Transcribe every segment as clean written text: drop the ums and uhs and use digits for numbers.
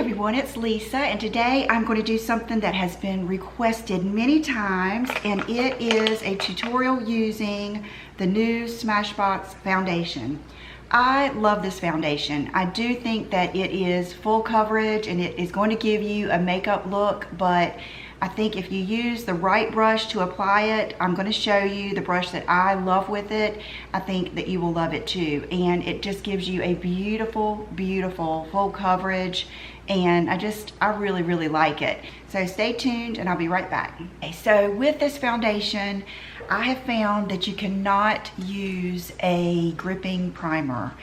everyone, it's Lisa, and today I'm going to do something that has been requested many times, and it is a tutorial using the new Smashbox foundation. I love this foundation. I do think that it is full coverage and it is going to give you a makeup look, but I think if you use the right brush to apply it, I'm going to show you the brush that I love with it. I think that you will love it too. And it just gives you a beautiful, beautiful full coverage. And I really, really like it. So stay tuned and I'll be right back. Okay, so with this foundation, I have found that you cannot use a gripping primer.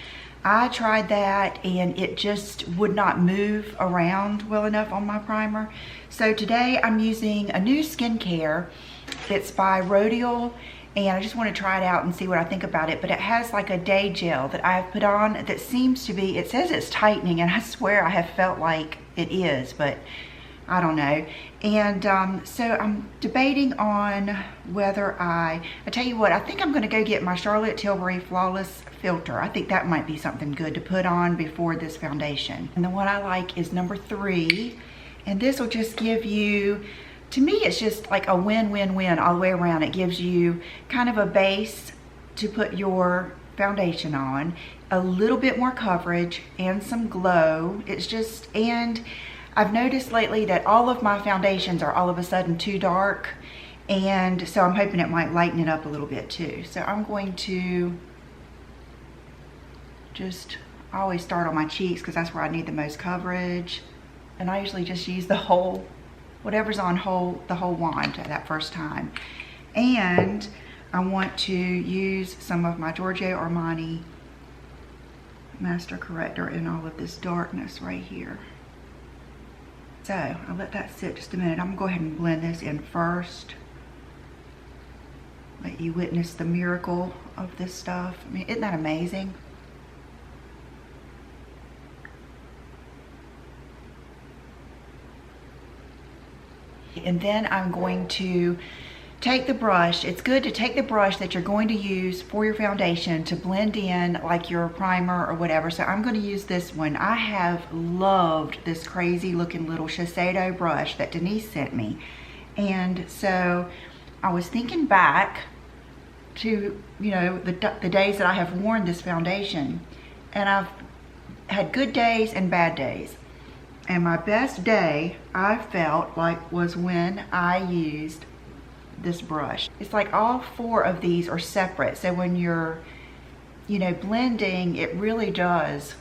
I tried that and it just would not move around well enough on my primer. So today I'm using a new skincare. It's by Rodial, and I just want to try it out and see what I think about it. But it has like a day gel that I've put on that seems to be, it says it's tightening, and I swear I have felt like it is, but I don't know. And so I'm debating on whether I tell you what, I think I'm going to go get my Charlotte Tilbury Flawless Filter. I think that might be something good to put on before this foundation. And the one I like is number 3. And this will just give you, to me, it's just like a win-win-win all the way around. It gives you kind of a base to put your foundation on, a little bit more coverage, and some glow. It's just, and I've noticed lately that all of my foundations are all of a sudden too dark, and so I'm hoping it might lighten it up a little bit too. So I'm going to just, I always start on my cheeks because that's where I need the most coverage. And I usually just use the whole, whatever's on the whole wand that first time. And I want to use some of my Giorgio Armani Master Corrector in all of this darkness right here. So I'll let that sit just a minute. I'm gonna go ahead and blend this in first. Let you witness the miracle of this stuff. I mean, isn't that amazing? And then I'm going to take the brush. It's good to take the brush that you're going to use for your foundation to blend in like your primer or whatever. So I'm going to use this one. I have loved this crazy looking little Shiseido brush that Denise sent me. And so I was thinking back to, you know, the days that I have worn this foundation, and I've had good days and bad days. And my best day, I felt like, was when I used this brush. It's like all 4 of these are separate. So when you're, you know, blending, it really does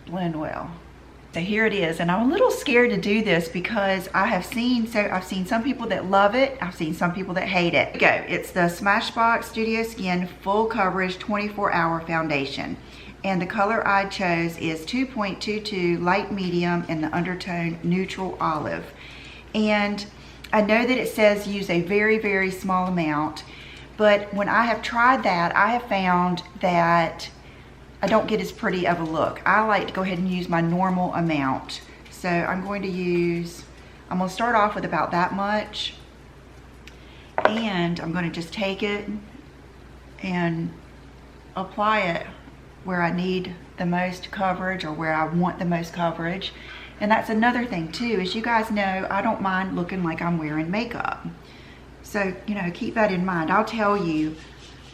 blend well. So here it is. And I'm a little scared to do this because I've seen some people that love it. I've seen some people that hate it. Here we go. It's the Smashbox Studio Skin Full Coverage 24-Hour Foundation. And the color I chose is 2.22 light medium in the undertone neutral olive. And I know that it says use a very, very small amount, but when I have tried that, I have found that I don't get as pretty of a look. I like to go ahead and use my normal amount. So I'm going to start off with about that much. And I'm going to just take it and apply it where I need the most coverage or where I want the most coverage. And that's another thing too, as you guys know, I don't mind looking like I'm wearing makeup. So, you know, keep that in mind. I'll tell you,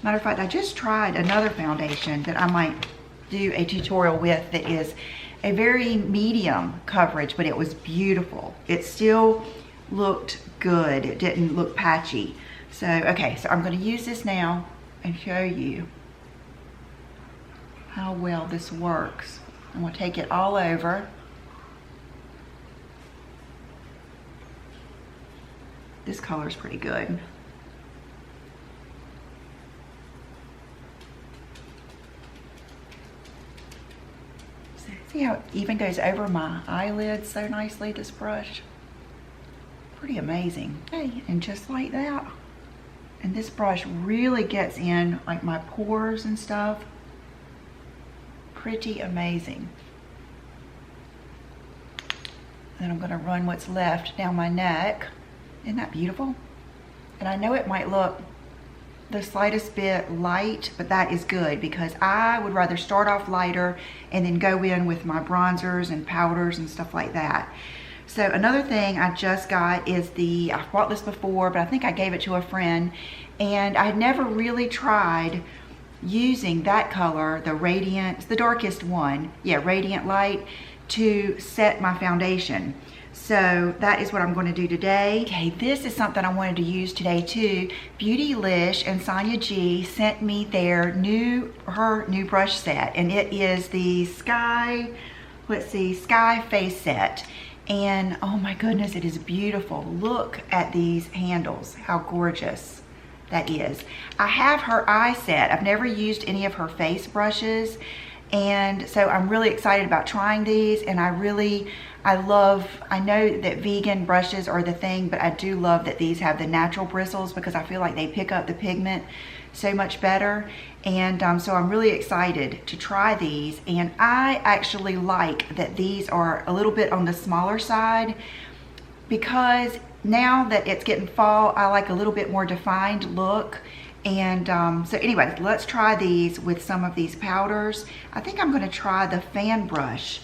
matter of fact, I just tried another foundation that I might do a tutorial with that is a very medium coverage, but it was beautiful. It still looked good. It didn't look patchy. So, okay, so I'm gonna use this now and show you how well this works. I'm gonna take it all over. This color is pretty good. See how it even goes over my eyelids so nicely, this brush? Pretty amazing. Okay, and just like that. And this brush really gets in like my pores and stuff. Pretty amazing. Then I'm gonna run what's left down my neck. Isn't that beautiful? And I know it might look the slightest bit light, but that is good because I would rather start off lighter and then go in with my bronzers and powders and stuff like that. So another thing I just got is I've bought this before, but I think I gave it to a friend, and I had never really tried using that color, the Radiant, it's the darkest one, yeah, Radiant Light, to set my foundation. So that is what I'm going to do today. Okay, this is something I wanted to use today too. Beautylish and Sonia G sent me her new brush set, and it is the Sky Face Set. And oh my goodness, it is beautiful. Look at these handles, how gorgeous that is. I have her eye set. I've never used any of her face brushes, and so I'm really excited about trying these. And I know that vegan brushes are the thing, but I do love that these have the natural bristles because I feel like they pick up the pigment so much better. And so I'm really excited to try these. And I actually like that these are a little bit on the smaller side, because now that it's getting fall, I like a little bit more defined look. And so anyway, let's try these with some of these powders. I think I'm going to try the fan brush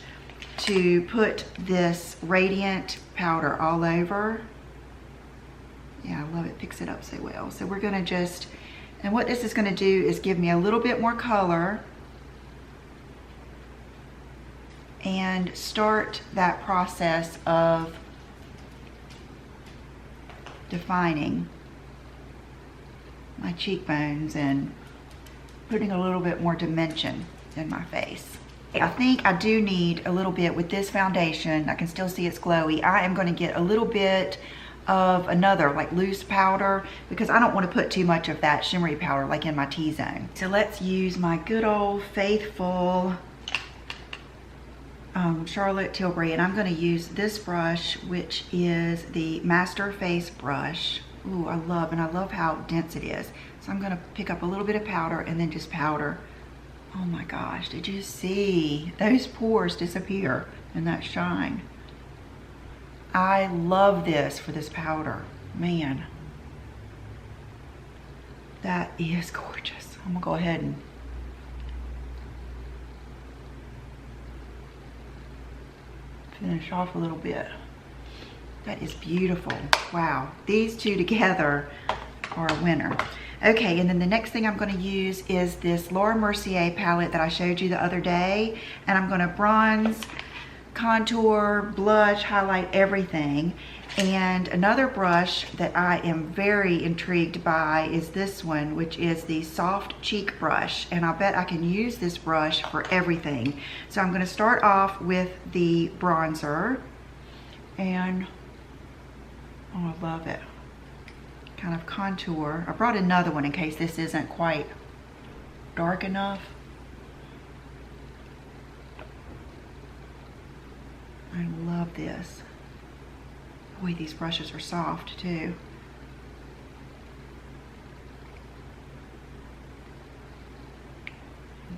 to put this Radiant powder all over. Yeah, I love it, picks it up so well. So we're going to just, and what this is going to do is give me a little bit more color and start that process of defining my cheekbones and putting a little bit more dimension in my face. I think I do need a little bit with this foundation. I can still see it's glowy. I am going to get a little bit of another like loose powder because I don't want to put too much of that shimmery powder like in my T-zone. So let's use my good old faithful Charlotte Tilbury, and I'm going to use this brush, which is the Master Face brush. Ooh, I love how dense it is. So I'm going to pick up a little bit of powder and then just powder. Oh my gosh, did you see those pores disappear in that shine? I love this for this powder. Man, that is gorgeous. I'm gonna go ahead and finish off a little bit. That is beautiful. Wow, these two together are a winner. Okay, and then the next thing I'm going to use is this Laura Mercier palette that I showed you the other day, and I'm going to bronze, contour, blush, highlight everything. And another brush that I am very intrigued by is this one, which is the Soft Cheek brush, and I bet I can use this brush for everything. So I'm going to start off with the bronzer, and oh, I love it. Kind of contour. I brought another one in case this isn't quite dark enough. I love this. Boy, these brushes are soft too.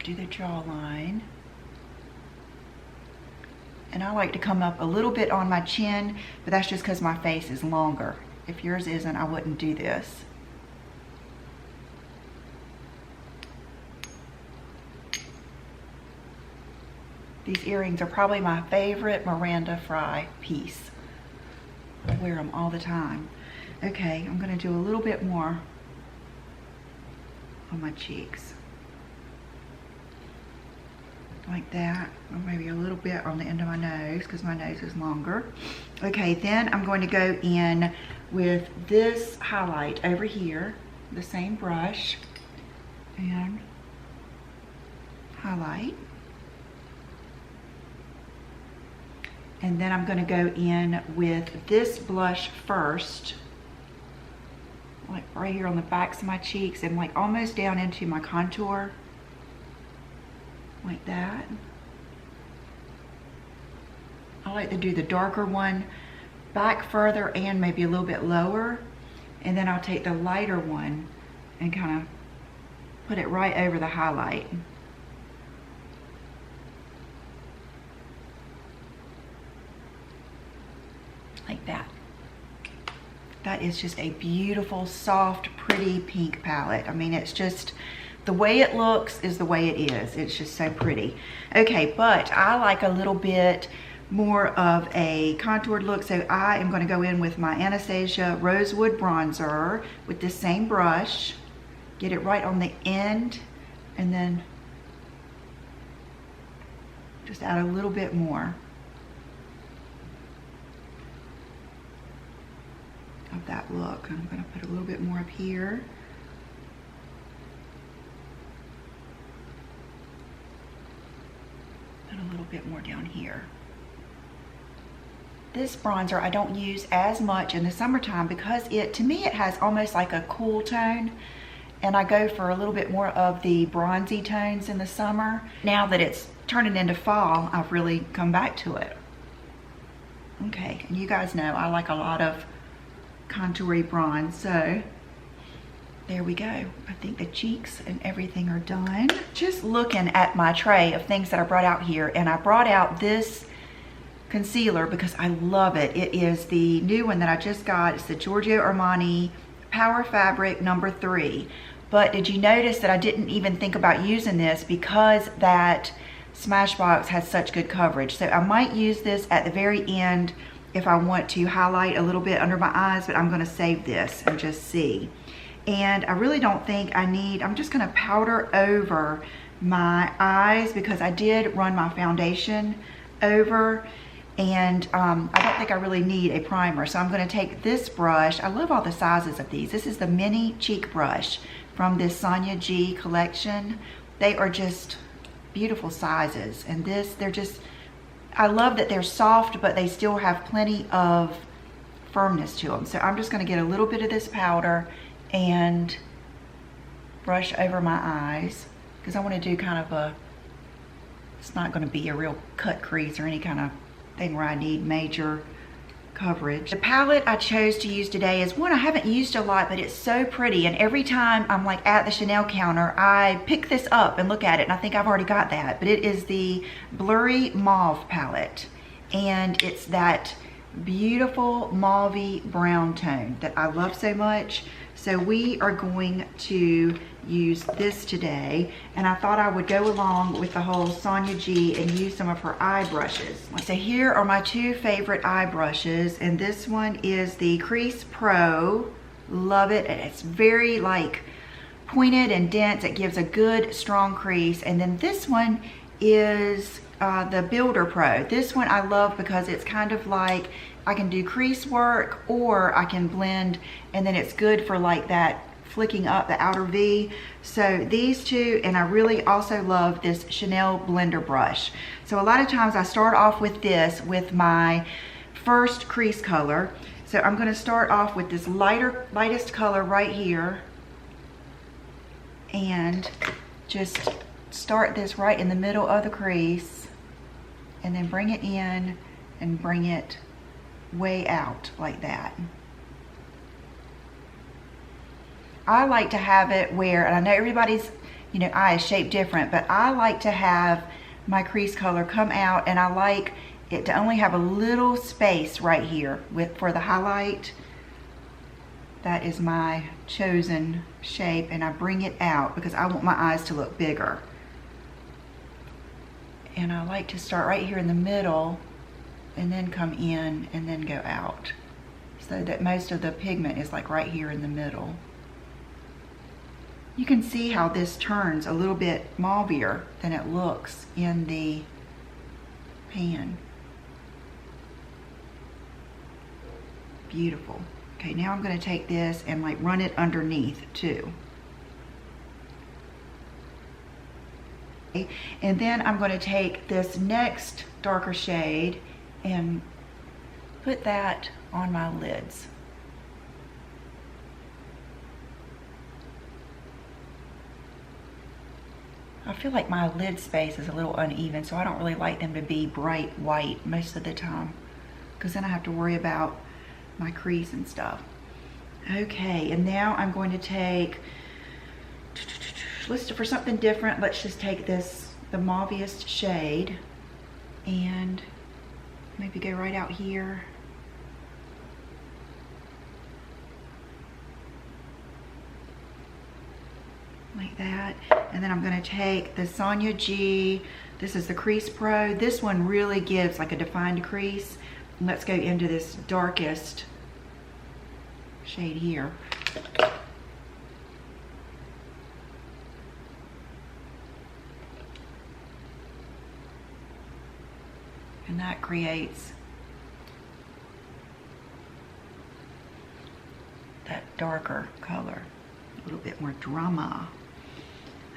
Do the jawline. And I like to come up a little bit on my chin, but that's just because my face is longer. If yours isn't, I wouldn't do this. These earrings are probably my favorite Miranda Fry piece. I wear them all the time. Okay, I'm going to do a little bit more on my cheeks. Like that, or maybe a little bit on the end of my nose because my nose is longer. Okay, then I'm going to go in with this highlight over here, the same brush, and highlight. And then I'm going to go in with this blush first, like right here on the backs of my cheeks and like almost down into my contour. Like that. I like to do the darker one back further and maybe a little bit lower, and then I'll take the lighter one and kind of put it right over the highlight. Like that. That is just a beautiful, soft, pretty pink palette. I mean, it's just, the way it looks is the way it is. It's just so pretty. Okay, but I like a little bit more of a contoured look, so I am going to go in with my Anastasia Rosewood Bronzer with this same brush. Get it right on the end, and then just add a little bit more of that look. I'm going to put a little bit more up here. Put a little bit more down here. This bronzer I don't use as much in the summertime because to me it has almost like a cool tone, and I go for a little bit more of the bronzy tones in the summer. Now that it's turning into fall, I've really come back to it. Okay, and you guys know I like a lot of contoury bronze, so there we go. I think the cheeks and everything are done. Just looking at my tray of things that I brought out here, and I brought out this concealer because I love it. It is the new one that I just got. It's the Giorgio Armani Power Fabric number 3. But did you notice that I didn't even think about using this because that Smashbox has such good coverage? So I might use this at the very end if I want to highlight a little bit under my eyes, but I'm going to save this and just see. And I really don't think I need, I'm just going to powder over my eyes because I did run my foundation over, and I don't think I really need a primer. So I'm going to take this brush. I love all the sizes of these. This is the mini cheek brush from this Sonia G collection. They are just beautiful sizes, and they're just, I love that they're soft, but they still have plenty of firmness to them. So I'm just going to get a little bit of this powder and brush over my eyes because I want to do kind of a, it's not going to be a real cut crease or any kind of thing where I need major coverage. The palette I chose to use today is one I haven't used a lot, but it's so pretty, and every time I'm like at the Chanel counter, I pick this up and look at it, and I think I've already got that, but it is the Blurry Mauve palette, and it's that beautiful mauve brown tone that I love so much. So we are going to use this today, and I thought I would go along with the whole Sonia G and use some of her eye brushes. So here are my 2 favorite eye brushes, and this one is the Crease Pro. Love it. It's very like pointed and dense. It gives a good strong crease. And then this one is the Builder Pro. This one I love because it's kind of like I can do crease work or I can blend, and then it's good for like that flicking up the outer V. So these 2, and I really also love this Chanel blender brush. So a lot of times I start off with this with my first crease color. So I'm going to start off with this lightest color right here, and just start this right in the middle of the crease, and then bring it in and bring it way out like that. I like to have it where, and I know everybody's, you know, eye is shaped different, but I like to have my crease color come out, and I like it to only have a little space right here for the highlight. That is my chosen shape, and I bring it out because I want my eyes to look bigger. And I like to start right here in the middle and then come in and then go out, so that most of the pigment is like right here in the middle. You can see how this turns a little bit mauvier than it looks in the pan. Beautiful. Okay, now I'm going to take this and like run it underneath too. And then I'm going to take this next darker shade and put that on my lids. I feel like my lid space is a little uneven, so I don't really like them to be bright white most of the time, because then I have to worry about my crease and stuff. Okay, and now I'm going to take, for something different, let's just take this, the mauviest shade, and maybe go right out here. like that. And then I'm gonna take the Sonia G, this is the Crease Pro. This one really gives like a defined crease. And let's go into this darkest shade here. And that creates that darker color, a little bit more drama.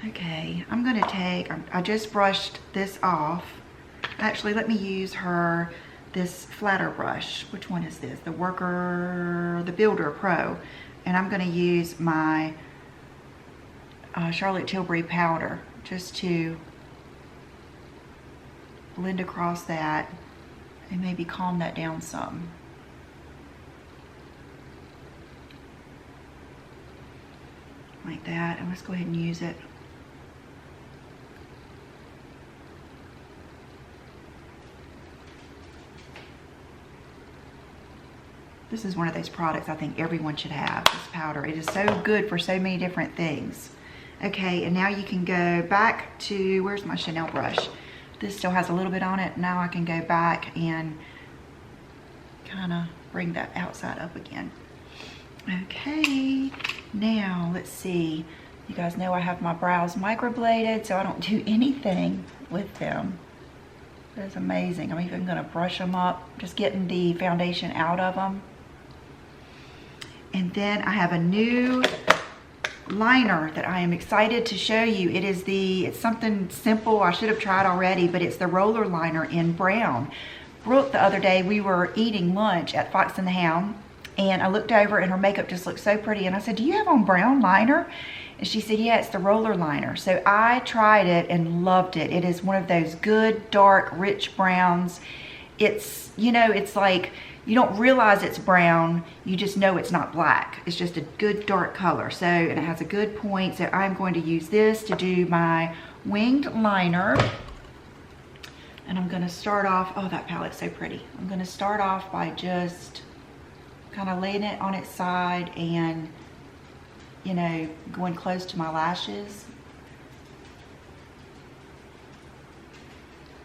Okay, I'm gonna take, I just brushed this off. Actually, let me use this flatter brush. Which one is this? The Builder Pro. And I'm gonna use my Charlotte Tilbury powder just to blend across that and maybe calm that down some. Like that, and let's go ahead and use it. This is one of those products I think everyone should have, this powder. It is so good for so many different things. Okay, and now you can go back to, where's my Chanel brush? This still has a little bit on it. Now I can go back and kind of bring that outside up again. Okay, now let's see. You guys know I have my brows microbladed, so I don't do anything with them. That's amazing. I'm even gonna brush them up, just getting the foundation out of them. And then I have a new liner that I am excited to show you. It's something simple. I should have tried already, but it's the roller liner in brown. Brooke, the other day, we were eating lunch at Fox and the Hound, and I looked over and her makeup just looked so pretty. And I said, do you have on brown liner? And she said, yeah, it's the roller liner. So I tried it and loved it. It is one of those good, dark, rich browns. It's, you know, it's like, you don't realize it's brown, you just know it's not black. It's just a good dark color. So, and it has a good point. So I'm going to use this to do my winged liner. And I'm gonna start off, oh, that palette's so pretty. I'm gonna start off by just kind of laying it on its side and, you know, going close to my lashes.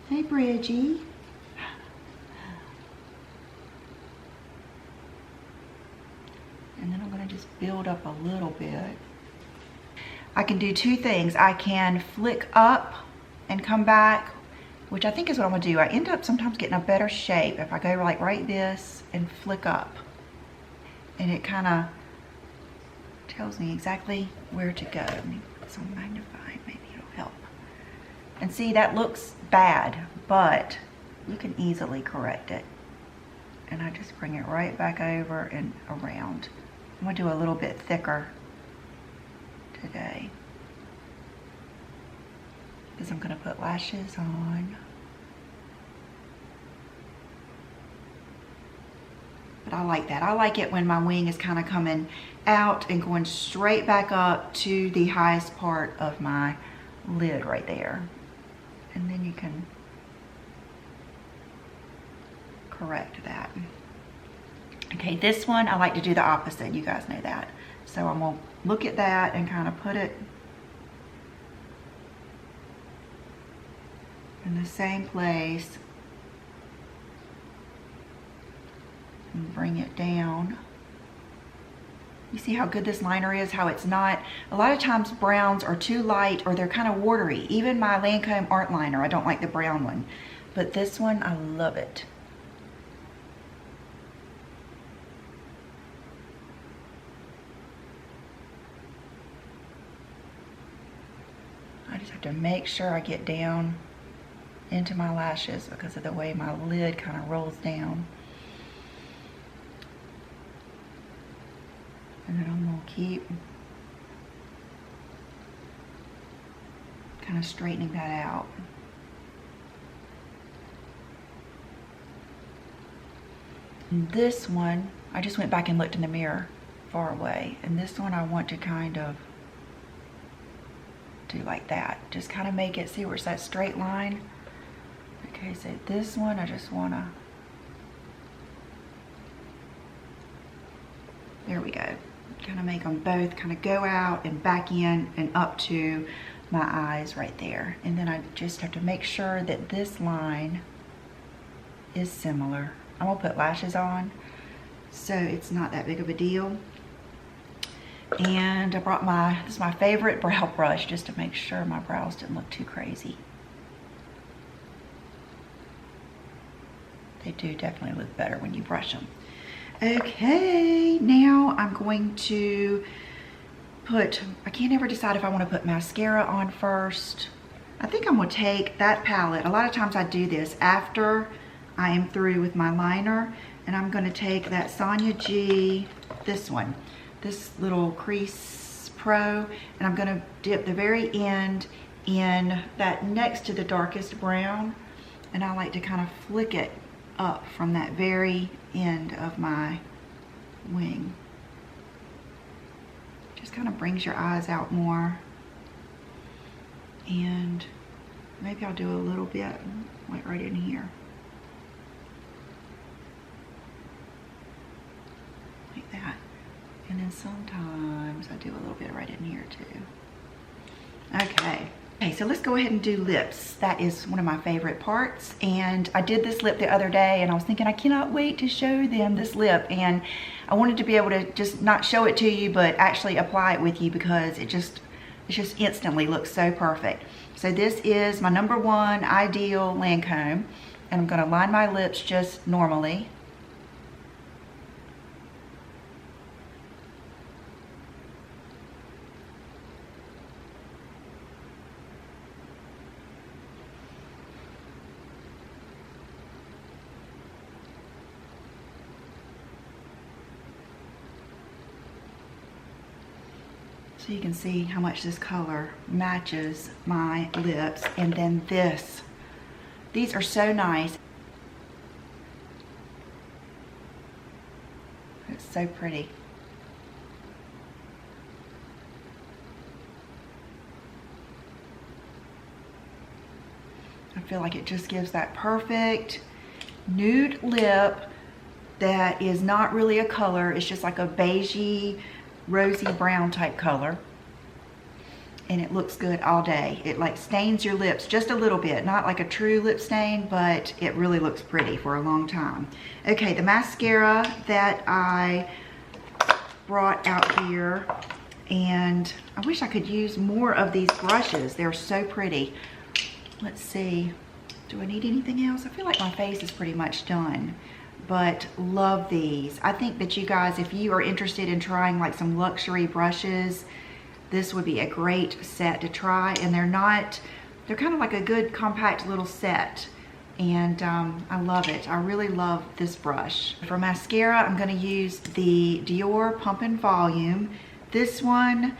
Hey, Bridgie. And then I'm gonna just build up a little bit. I can do two things. I can flick up and come back, which I think is what I'm gonna do. I end up sometimes getting a better shape if I go like right this and flick up. And it kind of tells me exactly where to go. Let me put some magnifying, maybe it'll help. And see, that looks bad, but you can easily correct it. And I just bring it right back over and around. I'm gonna do a little bit thicker today because I'm gonna put lashes on. But I like that. I like it when my wing is kind of coming out and going straight back up to the highest part of my lid right there. And then you can correct that. Okay, this one, I like to do the opposite. You guys know that. So I'm gonna look at that and kind of put it in the same place and bring it down. You see how good this liner is, how it's not, a lot of times browns are too light or they're kind of watery. Even my Lancome Art Liner, I don't like the brown one. But this one, I love it. I just have to make sure I get down into my lashes because of the way my lid kind of rolls down. And then I'm gonna keep kind of straightening that out. And this one, I just went back and looked in the mirror far away. And this one I want to kind of do like that. Just kind of make it, see where it's that straight line? Okay, so this one I just wanna, there we go. kind of make them both kind of go out and back in and up to my eyes right there. And then I just have to make sure that this line is similar. I'm gonna put lashes on, so it's not that big of a deal. And I brought this is my favorite brow brush, just to make sure my brows didn't look too crazy. They do definitely look better when you brush them. Okay, now I'm going to put, I can't ever decide if I want to put mascara on first. I think I'm going to take that palette. A lot of times I do this after I am through with my liner, and I'm going to take that Sonia G, this one, this little Crease Pro, and I'm going to dip the very end in that next to the darkest brown, and I like to kind of flick it up from that very end of my wing. Just kind of brings your eyes out more. And maybe I'll do a little bit like right in here. Like that. And then sometimes I do a little bit right in here too. Okay. Okay, so let's go ahead and do lips. That is one of my favorite parts. And I did this lip the other day, and I was thinking, I cannot wait to show them this lip. And I wanted to be able to just not show it to you, but actually apply it with you, because it just instantly looks so perfect. So this is my #1 Ideal Lancome, and I'm gonna line my lips just normally. So you can see how much this color matches my lips. And then these are so nice. It's so pretty. I feel like it just gives that perfect nude lip that is not really a color. It's just like a beigey, rosy brown type color, and it looks good all day. It like stains your lips just a little bit, not like a true lip stain, but it really looks pretty for a long time. Okay, the mascara that I brought out here, and I wish I could use more of these brushes. They're so pretty. Let's see, do I need anything else? I feel like my face is pretty much done, but love these. I think that you guys, if you are interested in trying like some luxury brushes, this would be a great set to try. And they're kind of like a good compact little set. And I love it. I really love this brush. For mascara, I'm gonna use the Dior Pump and Volume. This one,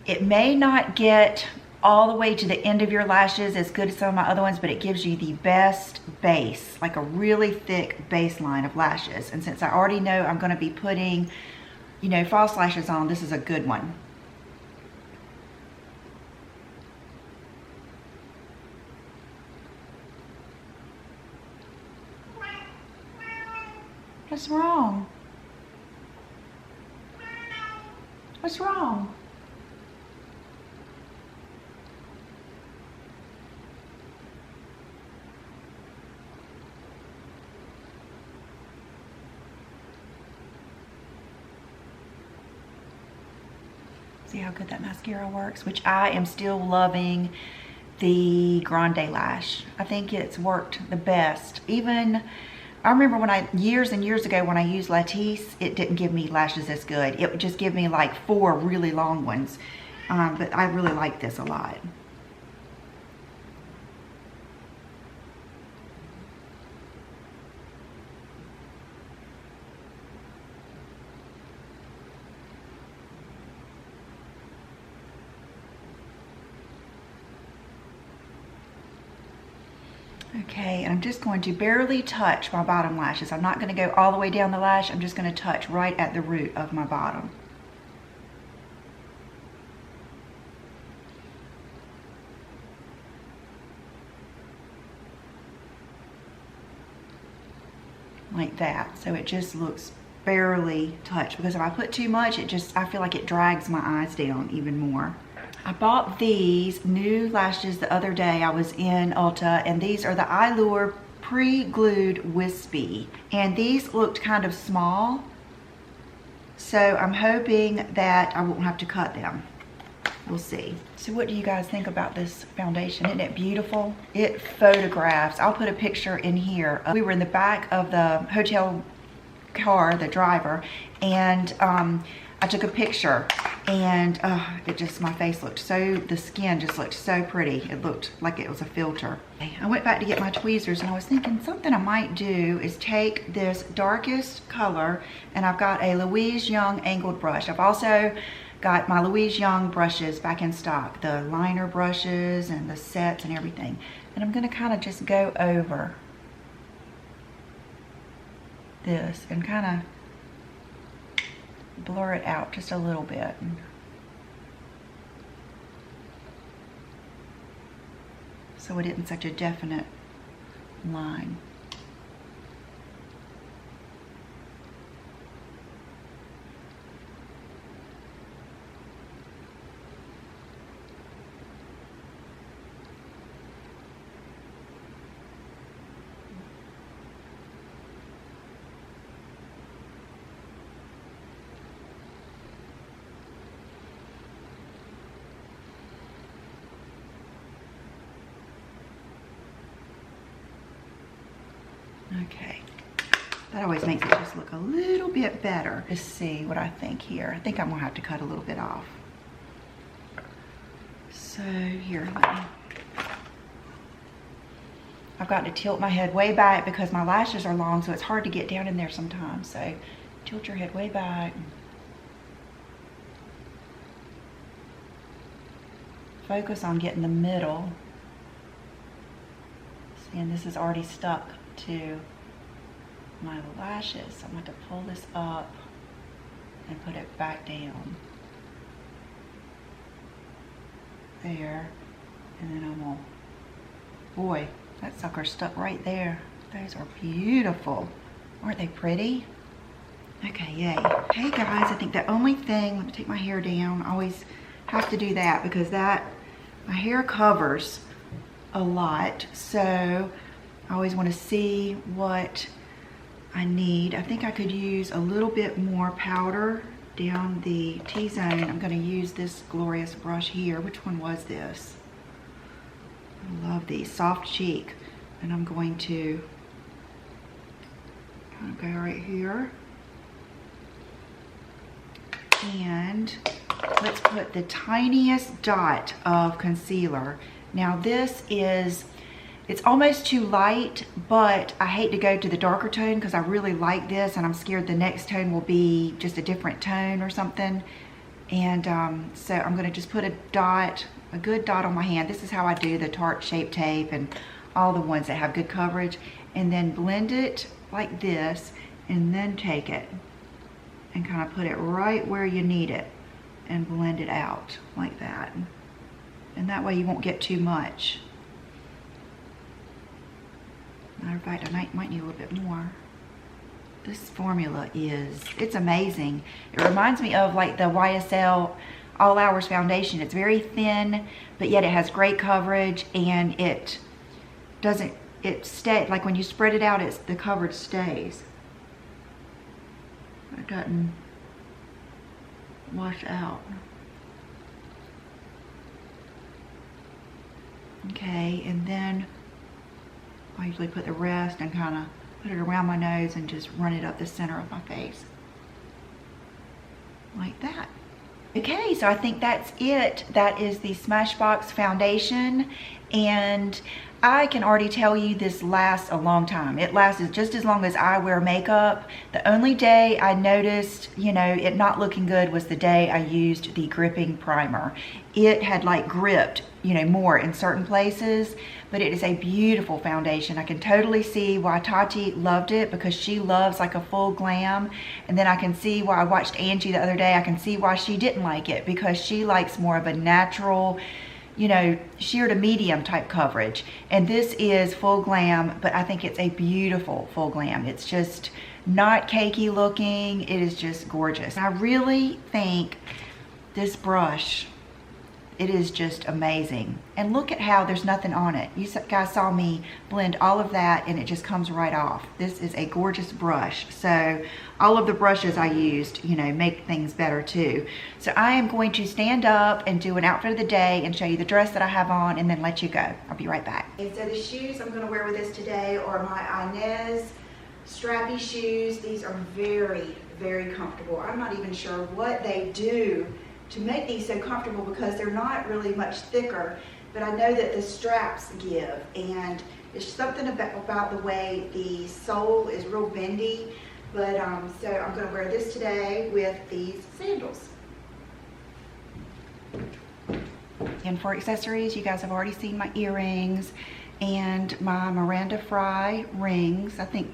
it may not get all the way to the end of your lashes as good as some of my other ones, but it gives you the best base, like a really thick baseline of lashes. And since I already know I'm gonna be putting, you know, false lashes on, this is a good one. What's wrong? What's wrong? See how good that mascara works, which I am still loving the Grande Lash. I think it's worked the best. Even, I remember when years and years ago when I used Latisse, it didn't give me lashes as good. It would just give me like 4 really long ones. But I really like this a lot. Okay, and I'm just going to barely touch my bottom lashes. I'm not going to go all the way down the lash. I'm just going to touch right at the root of my bottom. Like that. So it just looks barely touch, because if I put too much, I feel like it drags my eyes down even more. I bought these new lashes the other day. I was in Ulta, and these are the Allure pre-glued wispy, and these looked kind of small, so I'm hoping that I won't have to cut them. We'll see. So what do you guys think about this foundation? Isn't it beautiful? It photographs. I'll put a picture in here. We were in the back of the hotel car, the driver, and I took a picture, and my face looked so, the skin just looked so pretty. It looked like it was a filter. I went back to get my tweezers, and I was thinking something I might do is take this darkest color, and I've got a Louise Young angled brush. I've also got my Louise Young brushes back in stock, the liner brushes and the sets and everything. And I'm gonna kind of just go over this and kind of blur it out just a little bit. So it isn't such a definite line. Okay, that always makes it just look a little bit better. Let's see what I think here. I think I'm gonna have to cut a little bit off. So here, I've got to tilt my head way back because my lashes are long, so it's hard to get down in there sometimes. So tilt your head way back. Focus on getting the middle. See, and this is already stuck to my lashes, so I'm going to pull this up and put it back down there, and then I'm gonna, boy, that sucker stuck right there. Those are beautiful. Aren't they pretty? Okay, yay. Hey guys, I think the only thing, let me take my hair down. I always have to do that because my hair covers a lot, so I always want to see what I need. I think I could use a little bit more powder down the T-zone. I'm going to use this glorious brush here. Which one was this? I love these, Soft Cheek. And I'm going to kind of go right here. And let's put the tiniest dot of concealer. Now this is, it's almost too light, but I hate to go to the darker tone because I really like this, and I'm scared the next tone will be just a different tone or something. And so I'm gonna just put a dot, a good dot on my hand. This is how I do the Tarte Shape Tape and all the ones that have good coverage. And then blend it like this, and then take it and kind of put it right where you need it and blend it out like that. And that way you won't get too much. Matter of fact, I might need a little bit more. This formula it's amazing. It reminds me of like the YSL All Hours foundation. It's very thin, but yet it has great coverage, and it stays, like when you spread it out, the coverage stays. It doesn't wash out. Okay, and then I usually put the rest and kind of put it around my nose and just run it up the center of my face. Like that. Okay, so I think that's it. That is the Smashbox foundation, and I can already tell you this lasts a long time. It lasts just as long as I wear makeup. The only day I noticed, it not looking good was the day I used the gripping primer. It had like gripped, more in certain places, but it is a beautiful foundation. I can totally see why Tati loved it, because she loves like a full glam. And then I can see why I watched Angie the other day. I can see why she didn't like it, because she likes more of a natural, sheer to medium type coverage. And this is full glam, but I think it's a beautiful full glam. It's just not cakey looking. It is just gorgeous. I really think this brush, it is just amazing. And look at how there's nothing on it. You guys saw me blend all of that and it just comes right off. This is a gorgeous brush. So all of the brushes I used, you know, make things better too. So I am going to stand up and do an outfit of the day and show you the dress that I have on and then let you go. I'll be right back. And so the shoes I'm going to wear with this today are my Inez strappy shoes. These are very, very comfortable. I'm not even sure what they do to make these so comfortable because they're not really much thicker, but I know that the straps give, and it's something about the way the sole is real bendy, but so I'm going to wear this today with these sandals. And for accessories, you guys have already seen my earrings and my Miranda Fry rings. I think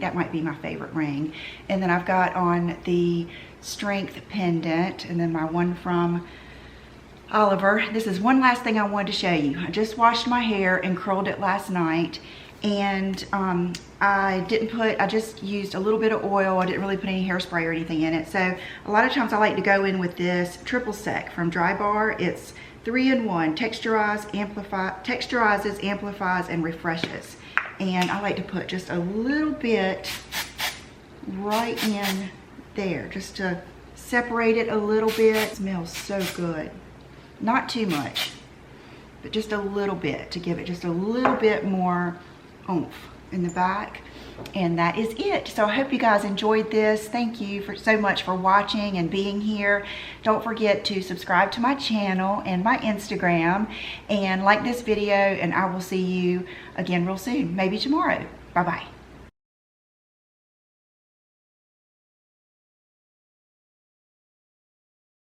that might be my favorite ring. And then I've got on the strength pendant, and then my one from Oliver. This is one last thing I wanted to show you. I just washed my hair and curled it last night, and I just used a little bit of oil. I didn't really put any hairspray or anything in it. So a lot of times I like to go in with this triple sec from Dry Bar. It's 3-in-1, texturizes, amplifies, and refreshes. And I like to put just a little bit right in there, just to separate it a little bit. It smells so good. Not too much, but just a little bit to give it just a little bit more oomph in the back. And that is it. So I hope you guys enjoyed this. Thank you so much for watching and being here. Don't forget to subscribe to my channel and my Instagram and like this video, and I will see you again real soon, maybe tomorrow. Bye-bye.